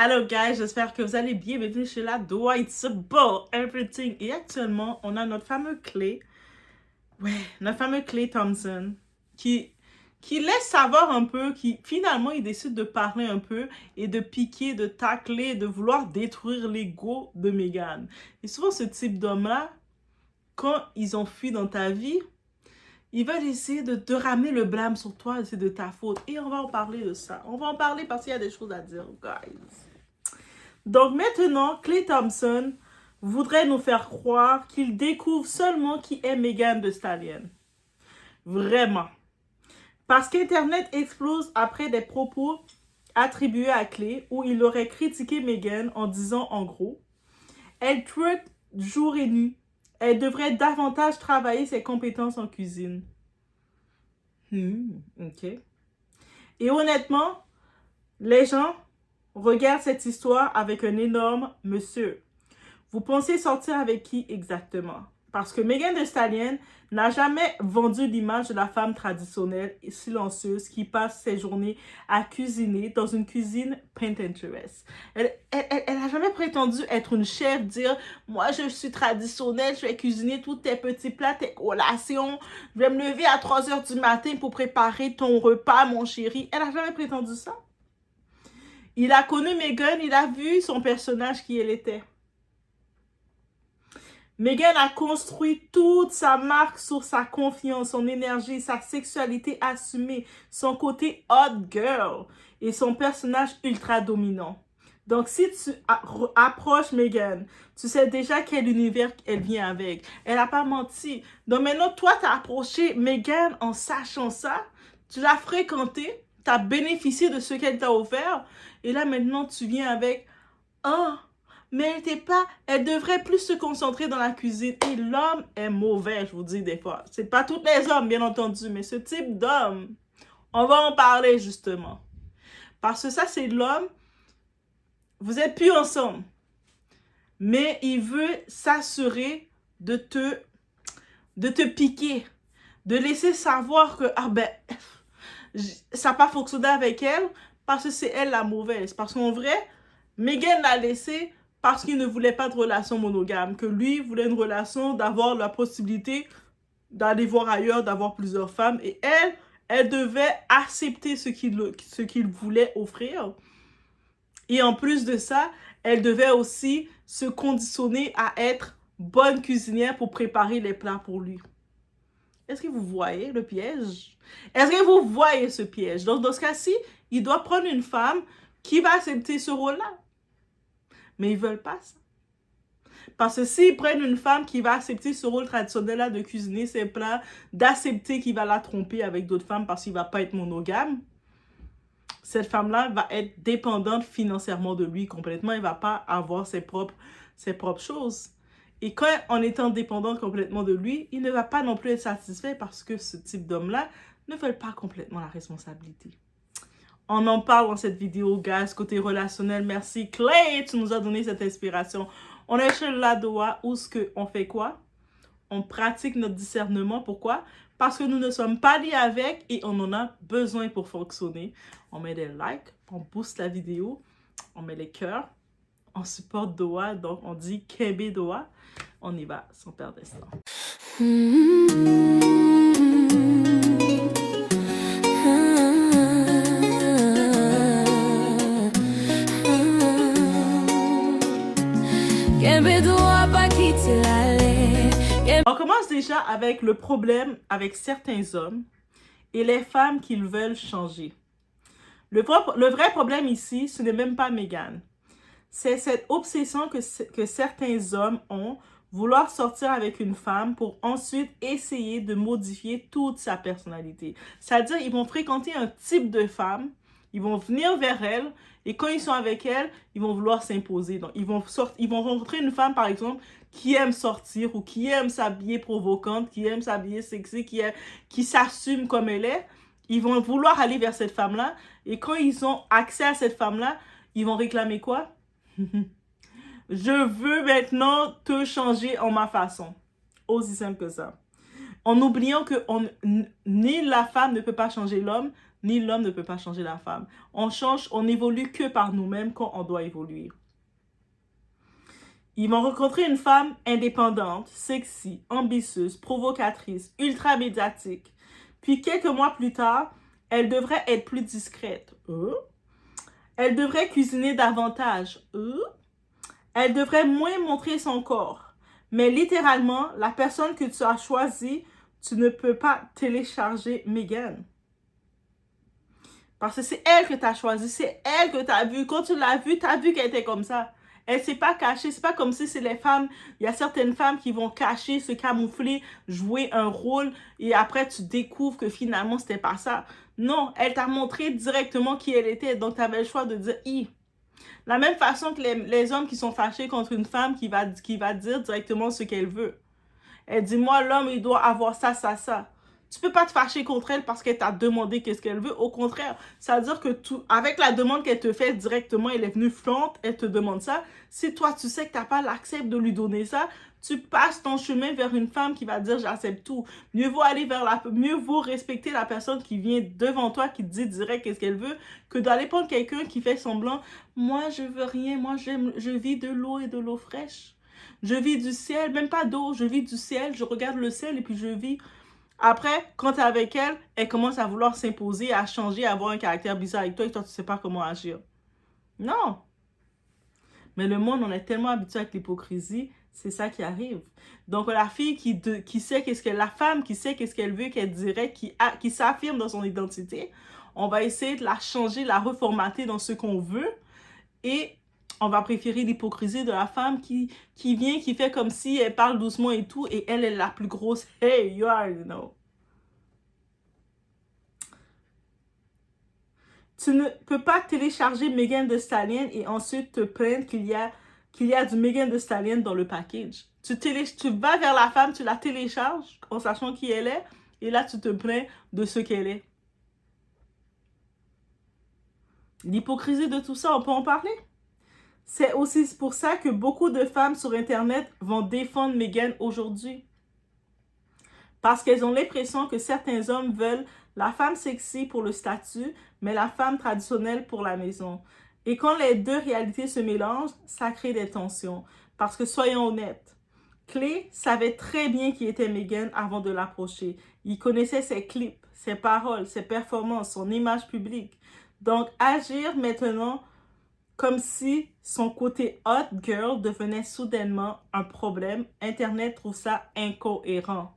Hello guys, j'espère que vous allez bien. Bienvenue chez la Doa It's About Everything. Et actuellement, on a notre fameux Klay. Notre fameux Klay Thompson qui laisse savoir un peu, qui finalement il décide de parler un peu et de piquer, de tacler, de vouloir détruire l'ego de Meghan. Et souvent ce type d'homme-là, quand ils ont fui dans ta vie, ils veulent essayer de te ramener le blâme sur toi, c'est de ta faute. Et on va en parler de ça. On va en parler parce qu'il y a des choses à dire, guys. Donc maintenant, Klay Thompson voudrait nous faire croire qu'il découvre seulement qui est Megan Thee Stallion. Vraiment. Parce qu'Internet explose après des propos attribués à Klay où il aurait critiqué Megan en disant en gros « Elle twerk jour et nuit. Elle devrait davantage travailler ses compétences en cuisine. » Ok. Et honnêtement, les gens regardent cette histoire avec un énorme monsieur. Vous pensez sortir avec qui exactement? Parce que Megan Thee Stallion n'a jamais vendu l'image de la femme traditionnelle et silencieuse qui passe ses journées à cuisiner dans une cuisine Pinterest. Elle n'a jamais prétendu être une chef, dire « Moi, je suis traditionnelle, je vais cuisiner tous tes petits plats, tes collations. Je vais me lever à 3 heures du matin pour préparer ton repas, mon chéri. » Elle n'a jamais prétendu ça. Il a connu Megan, il a vu son personnage qui elle était. Megan a construit toute sa marque sur sa confiance, son énergie, sa sexualité assumée, son côté hot girl et son personnage ultra dominant. Donc, si tu approches Megan, tu sais déjà quel univers elle vient avec. Elle n'a pas menti. Donc maintenant, toi, tu as approché Megan en sachant ça. Tu l'as fréquentée, tu as bénéficié de ce qu'elle t'a offert. Et là, maintenant, tu viens avec « Ah, mais elle devrait plus se concentrer dans la cuisine. » Et l'homme est mauvais, je vous dis des fois. C'est pas tous les hommes, bien entendu, mais ce type d'homme, on va en parler justement. Parce que ça, c'est l'homme, vous êtes plus ensemble. Mais il veut s'assurer de te piquer, de laisser savoir que, ah ben, ça n'a pas fonctionné avec elle parce que c'est elle la mauvaise. Parce qu'en vrai, Megan l'a laissé parce qu'il ne voulait pas de relation monogame, que lui voulait une relation, d'avoir la possibilité d'aller voir ailleurs, d'avoir plusieurs femmes. Et elle devait accepter ce qu'il voulait offrir. Et en plus de ça, elle devait aussi se conditionner à être bonne cuisinière pour préparer les plats pour lui. Est-ce que vous voyez le piège? Est-ce que vous voyez ce piège? Donc, dans ce cas-ci, il doit prendre une femme qui va accepter ce rôle-là. Mais ils ne veulent pas ça. Parce que s'ils prennent une femme qui va accepter ce rôle traditionnel-là de cuisiner ses plats, d'accepter qu'il va la tromper avec d'autres femmes parce qu'il ne va pas être monogame, cette femme-là va être dépendante financièrement de lui complètement. Elle ne va pas avoir ses propres choses. Et quand, en étant dépendante complètement de lui, il ne va pas non plus être satisfait parce que ce type d'homme-là ne veut pas complètement la responsabilité. On en parle dans cette vidéo, guys, côté relationnel. Merci, Klay, tu nous as donné cette inspiration. On est chez la Doa où on fait quoi? On pratique notre discernement. Pourquoi? Parce que nous ne sommes pas liés avec et on en a besoin pour fonctionner. On met des likes, on booste la vidéo, on met les cœurs, on supporte Doa, donc on dit Kébé Doa. On y va sans perdre de temps. On commence déjà avec le problème avec certains hommes et les femmes qu'ils veulent changer. Le vrai problème ici, ce n'est même pas Megan. C'est cette obsession que certains hommes ont, vouloir sortir avec une femme pour ensuite essayer de modifier toute sa personnalité. C'est-à-dire, ils vont fréquenter un type de femme, ils vont venir vers elle, et quand ils sont avec elle, ils vont vouloir s'imposer. Donc, ils vont rencontrer une femme, par exemple, qui aime sortir ou qui aime s'habiller provocante, qui aime s'habiller sexy, qui s'assume comme elle est. Ils vont vouloir aller vers cette femme-là. Et quand ils ont accès à cette femme-là, ils vont réclamer quoi? Je veux maintenant te changer en ma façon. Aussi simple que ça. En oubliant que ni la femme ne peut pas changer l'homme, ni l'homme ne peut pas changer la femme. On évolue que par nous-mêmes quand on doit évoluer. Ils vont rencontrer une femme indépendante, sexy, ambitieuse, provocatrice, ultra médiatique. Puis quelques mois plus tard, elle devrait être plus discrète. Elle devrait cuisiner davantage. Elle devrait moins montrer son corps. Mais littéralement, la personne que tu as choisie, tu ne peux pas télécharger Megan. Parce que c'est elle que tu as choisie, c'est elle que tu as vue. Quand tu l'as vue, tu as vu qu'elle était comme ça. Elle ne s'est pas cachée. C'est pas comme si c'est les femmes. Il y a certaines femmes qui vont cacher, se camoufler, jouer un rôle et après tu découvres que finalement c'était pas ça. Non, elle t'a montré directement qui elle était. Donc tu avais le choix de dire hi. La même façon que les hommes qui sont fâchés contre une femme qui va dire directement ce qu'elle veut. Elle dit, moi, l'homme, il doit avoir ça, ça, ça. Tu peux pas te fâcher contre elle parce qu'elle t'a demandé qu'est-ce qu'elle veut. Au contraire, ça veut dire que avec la demande qu'elle te fait directement, elle est venue flanque, elle te demande ça. Si toi, tu sais que tu n'as pas l'accès de lui donner ça, tu passes ton chemin vers une femme qui va dire j'accepte tout. Mieux vaut respecter la personne qui vient devant toi, qui te dit direct qu'est-ce qu'elle veut, que d'aller prendre quelqu'un qui fait semblant. Moi, je veux rien. Moi, je vis de l'eau et de l'eau fraîche. Je vis du ciel, même pas d'eau, je vis du ciel, je regarde le ciel et puis je vis. Après, quand tu es avec elle, elle commence à vouloir s'imposer, à changer, à avoir un caractère bizarre avec toi et toi, tu ne sais pas comment agir. Non. Mais le monde, on est tellement habitué avec l'hypocrisie, c'est ça qui arrive. Donc, la fille qui sait qu'est-ce qu'elle, la femme qui sait qu'est-ce qu'elle veut, qu'elle dirait, qui s'affirme dans son identité, on va essayer de la changer, la reformater dans ce qu'on veut et on va préférer l'hypocrisie de la femme qui vient, qui fait comme si elle parle doucement et tout, et elle est la plus grosse. Hey, you already know. Tu ne peux pas télécharger Megan Thee Stallion et ensuite te plaindre qu'il y a du Megan Thee Stallion dans le package. Tu vas vers la femme, tu la télécharges en sachant qui elle est, et là tu te plains de ce qu'elle est. L'hypocrisie de tout ça, on peut en parler? C'est aussi pour ça que beaucoup de femmes sur Internet vont défendre Megan aujourd'hui. Parce qu'elles ont l'impression que certains hommes veulent la femme sexy pour le statut, mais la femme traditionnelle pour la maison. Et quand les deux réalités se mélangent, ça crée des tensions. Parce que soyons honnêtes, Clay savait très bien qui était Megan avant de l'approcher. Il connaissait ses clips, ses paroles, ses performances, son image publique. Donc agir maintenant comme si son côté hot girl devenait soudainement un problème, Internet trouve ça incohérent.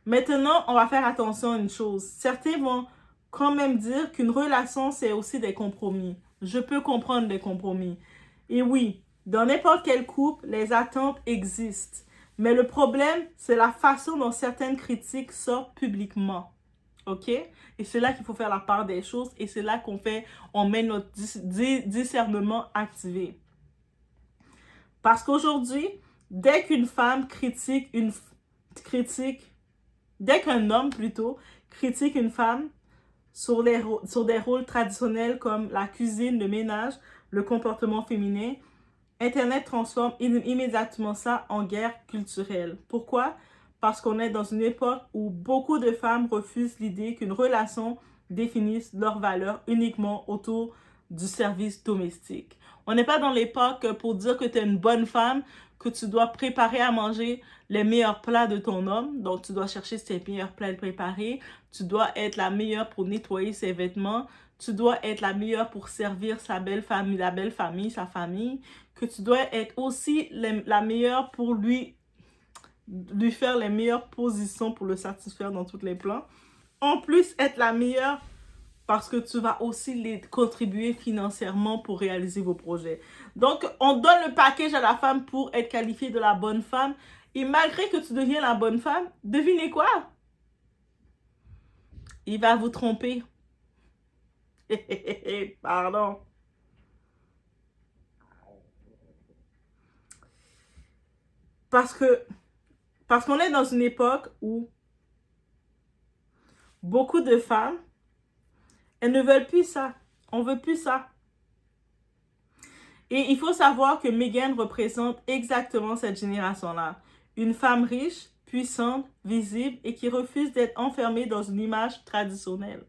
Maintenant, on va faire attention à une chose. Certains vont quand même dire qu'une relation, c'est aussi des compromis. Je peux comprendre les compromis. Et oui, dans n'importe quel couple, les attentes existent. Mais le problème, c'est la façon dont certaines critiques sortent publiquement. OK? Et c'est là qu'il faut faire la part des choses et c'est là on met notre discernement activé. Parce qu'aujourd'hui, dès qu'une femme dès qu'un homme plutôt critique une femme sur des rôles traditionnels comme la cuisine, le ménage, le comportement féminin, Internet transforme immédiatement ça en guerre culturelle. Pourquoi? Parce qu'on est dans une époque où beaucoup de femmes refusent l'idée qu'une relation définisse leurs valeurs uniquement autour du service domestique. On n'est pas dans l'époque pour dire que tu es une bonne femme, que tu dois préparer à manger les meilleurs plats de ton homme. Donc, tu dois chercher ses meilleurs plats à préparer. Tu dois être la meilleure pour nettoyer ses vêtements. Tu dois être la meilleure pour servir sa belle famille, la belle famille, sa famille. Que tu dois être aussi la meilleure pour lui faire les meilleures positions pour le satisfaire dans tous les plans. En plus, être la meilleure parce que tu vas aussi les contribuer financièrement pour réaliser vos projets. Donc, on donne le package à la femme pour être qualifiée de la bonne femme. Et malgré que tu deviens la bonne femme, devinez quoi? Il va vous tromper. Pardon. Parce qu'on est dans une époque où beaucoup de femmes, elles ne veulent plus ça. On ne veut plus ça. Et il faut savoir que Megan représente exactement cette génération-là. Une femme riche puissante, visible et qui refuse d'être enfermée dans une image traditionnelle.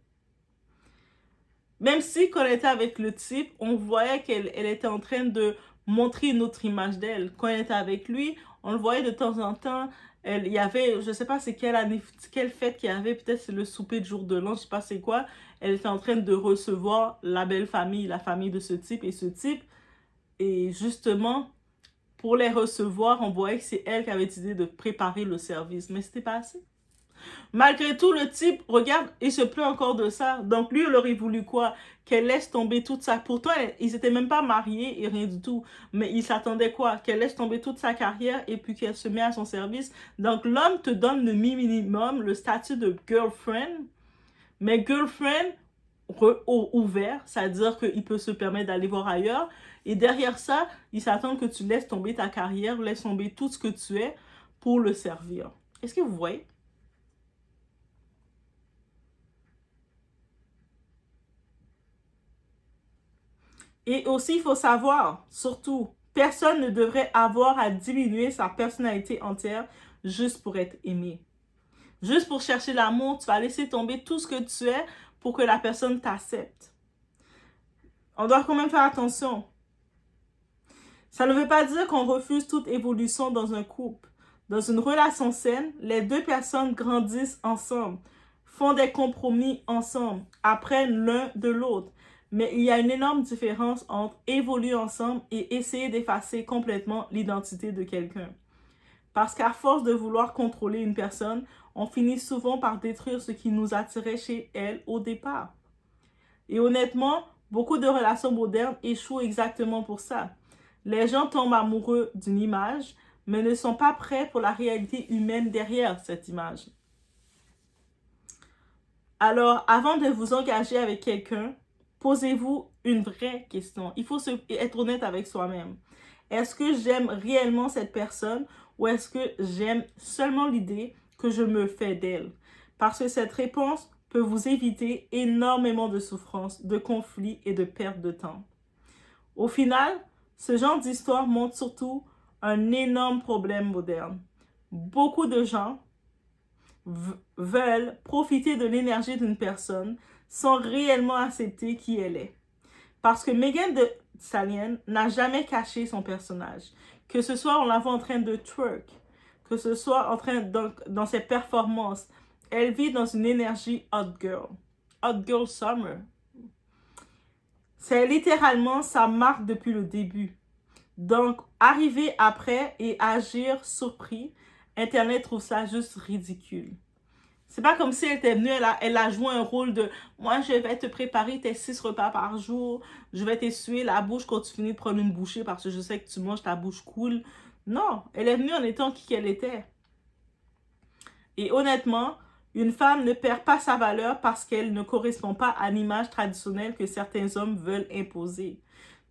Même si quand elle était avec le type, on voyait qu'elle était en train de montrer une autre image d'elle. Quand elle était avec lui, on le voyait de temps en temps. Il y avait, je sais pas c'est quelle année, quelle fête qu'il y avait, peut-être c'est le souper de jour de l'an, je sais pas c'est quoi. Elle était en train de recevoir la belle famille, la famille de ce type. Et ce type, et justement, pour les recevoir, on voyait que c'est elle qui avait décidé de préparer le service. Mais c'était pas assez. Malgré tout, le type, regarde, il se plaint encore de ça. Donc lui, il aurait voulu quoi? Qu'elle laisse tomber toute sa... Pourtant, ils n'étaient même pas mariés et rien du tout. Mais il s'attendait quoi? Qu'elle laisse tomber toute sa carrière et puis qu'elle se met à son service. Donc l'homme te donne le minimum, le statut de girlfriend. Mais girlfriend ouvert, c'est-à-dire qu'il peut se permettre d'aller voir ailleurs. Et derrière ça, il s'attend que tu laisses tomber ta carrière, laisses tomber tout ce que tu es pour le servir. Est-ce que vous voyez? Et aussi, il faut savoir, surtout, personne ne devrait avoir à diminuer sa personnalité entière juste pour être aimé. Juste pour chercher l'amour, tu vas laisser tomber tout ce que tu es pour que la personne t'accepte. On doit quand même faire attention. Ça ne veut pas dire qu'on refuse toute évolution dans un couple. Dans une relation saine, les deux personnes grandissent ensemble, font des compromis ensemble, apprennent l'un de l'autre. Mais il y a une énorme différence entre évoluer ensemble et essayer d'effacer complètement l'identité de quelqu'un. Parce qu'à force de vouloir contrôler une personne, on finit souvent par détruire ce qui nous attirait chez elle au départ. Et honnêtement, beaucoup de relations modernes échouent exactement pour ça. Les gens tombent amoureux d'une image, mais ne sont pas prêts pour la réalité humaine derrière cette image. Alors, avant de vous engager avec quelqu'un, posez-vous une vraie question. Il faut être honnête avec soi-même. Est-ce que j'aime réellement cette personne ou est-ce que j'aime seulement l'idée que je me fais d'elle? Parce que cette réponse peut vous éviter énormément de souffrance, de conflits et de perte de temps. Au final, ce genre d'histoire montre surtout un énorme problème moderne. Beaucoup de gens veulent profiter de l'énergie d'une personne sans réellement accepter qui elle est. Parce que Megan Thee Stallion n'a jamais caché son personnage. Que ce soit on la voit en train de twerk, que ce soit en train dans ses performances, elle vit dans une énergie hot girl. Hot girl summer. C'est littéralement sa marque depuis le début. Donc, arriver après et agir surpris, Internet trouve ça juste ridicule. C'est pas comme si elle était venue, elle a joué un rôle de moi, je vais te préparer tes 6 repas par jour, je vais t'essuyer la bouche quand tu finis de prendre une bouchée parce que je sais que tu manges ta bouche cool. Non, elle est venue en étant qui qu'elle était. Et honnêtement, une femme ne perd pas sa valeur parce qu'elle ne correspond pas à l'image traditionnelle que certains hommes veulent imposer.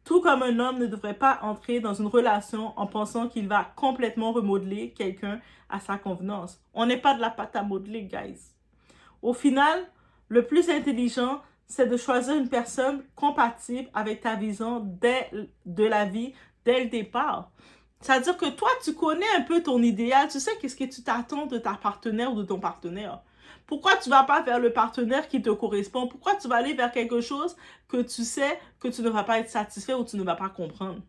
Tout comme un homme ne devrait pas entrer dans une relation en pensant qu'il va complètement remodeler quelqu'un à sa convenance. On n'est pas de la pâte à modeler, guys. Au final, le plus intelligent, c'est de choisir une personne compatible avec ta vision de la vie dès le départ. C'est-à-dire que toi, tu connais un peu ton idéal, tu sais qu'est-ce que tu t'attends de ta partenaire ou de ton partenaire. Pourquoi tu ne vas pas vers le partenaire qui te correspond? Pourquoi tu vas aller vers quelque chose que tu sais que tu ne vas pas être satisfait ou tu ne vas pas comprendre?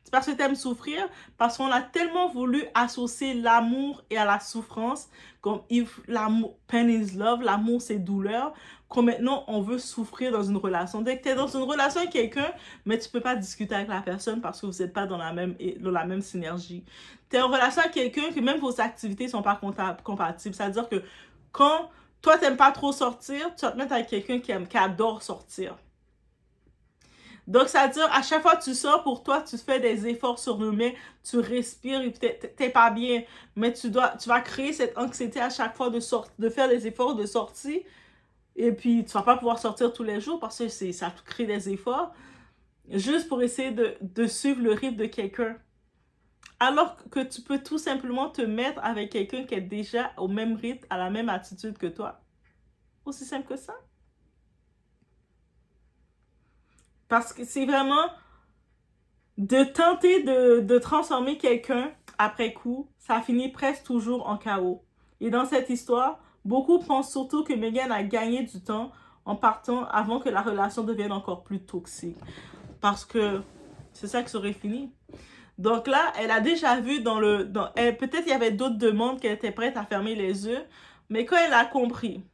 C'est parce que tu aimes souffrir, parce qu'on a tellement voulu associer l'amour et à la souffrance, comme if l'amour, pain is love, l'amour c'est douleur, qu'on maintenant on veut souffrir dans une relation. Dès que tu es dans une relation avec quelqu'un, mais tu ne peux pas discuter avec la personne parce que vous n'êtes pas dans la même synergie. Tu es en relation avec quelqu'un que même vos activités ne sont pas compatibles. C'est-à-dire que quand toi tu n'aimes pas trop sortir, tu vas te mettre avec quelqu'un qui adore sortir. Donc, c'est-à-dire, à chaque fois que tu sors, pour toi, tu fais des efforts surhumains, tu respires et t'es pas bien. Mais tu vas créer cette anxiété à chaque fois de faire des efforts de sortie. Et puis, tu vas pas pouvoir sortir tous les jours parce que ça crée des efforts. Juste pour essayer de suivre le rythme de quelqu'un. Alors que tu peux tout simplement te mettre avec quelqu'un qui est déjà au même rythme, à la même attitude que toi. Aussi simple que ça. Parce que c'est vraiment de tenter de transformer quelqu'un après coup, ça finit presque toujours en chaos. Et dans cette histoire, beaucoup pensent surtout que Megan a gagné du temps en partant avant que la relation devienne encore plus toxique. Parce que c'est ça qui serait fini. Donc là, elle a déjà vu peut-être il y avait d'autres demandes qu'elle était prête à fermer les yeux, mais quand elle a compris,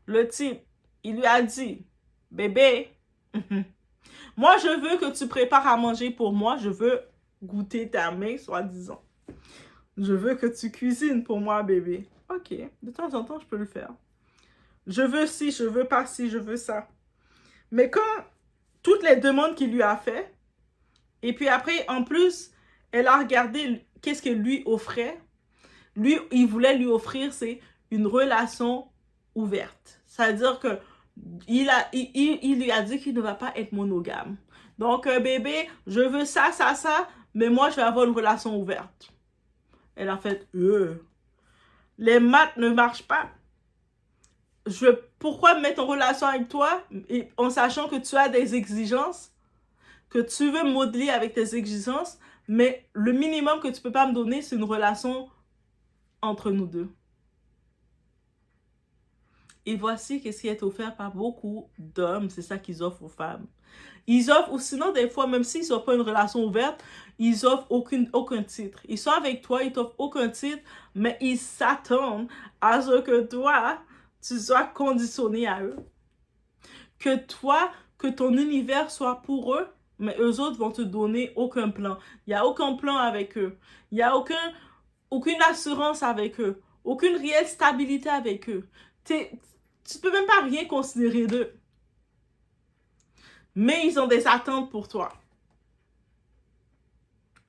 le type, il lui a dit, bébé, moi je veux que tu prépares à manger pour moi, je veux goûter ta main, soi-disant. Je veux que tu cuisines pour moi, bébé. Ok, de temps en temps, je peux le faire. Je veux ci, je veux pas ci, je veux ça. Mais quand toutes les demandes qu'il lui a fait, et puis après, en plus, elle a regardé qu'est-ce que lui offrait. Lui, il voulait lui offrir, c'est une relation ouverte. C'est-à-dire que il lui a dit qu'il ne va pas être monogame. Donc, bébé, je veux ça, ça, ça, mais moi, je vais avoir une relation ouverte. Elle a fait, les maths ne marchent pas. Pourquoi me mettre en relation avec toi en sachant que tu as des exigences, que tu veux modeler avec tes exigences, mais le minimum que tu peux pas me donner, c'est une relation entre nous deux. Et voici ce qui est offert par beaucoup d'hommes, c'est ça qu'ils offrent aux femmes. Ils offrent, ou sinon des fois, même s'ils n'offrent pas une relation ouverte, ils offrent aucun titre. Ils sont avec toi, ils t'offrent aucun titre, mais ils s'attendent à ce que toi, tu sois conditionné à eux. Que ton univers soit pour eux, mais eux autres vont te donner aucun plan. Il n'y a aucun plan avec eux. Il n'y a aucune assurance avec eux. Aucune réelle stabilité avec eux. Tu ne peux même pas rien considérer d'eux. Mais ils ont des attentes pour toi.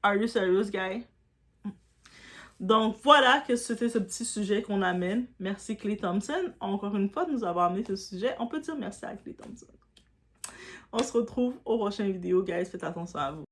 Are you serious, guy? Donc, voilà que c'était ce petit sujet qu'on amène. Merci, Klay Thompson. Encore une fois, de nous avoir amené ce sujet. On peut dire merci à Klay Thompson. On se retrouve aux prochaines vidéos, guys. Faites attention à vous.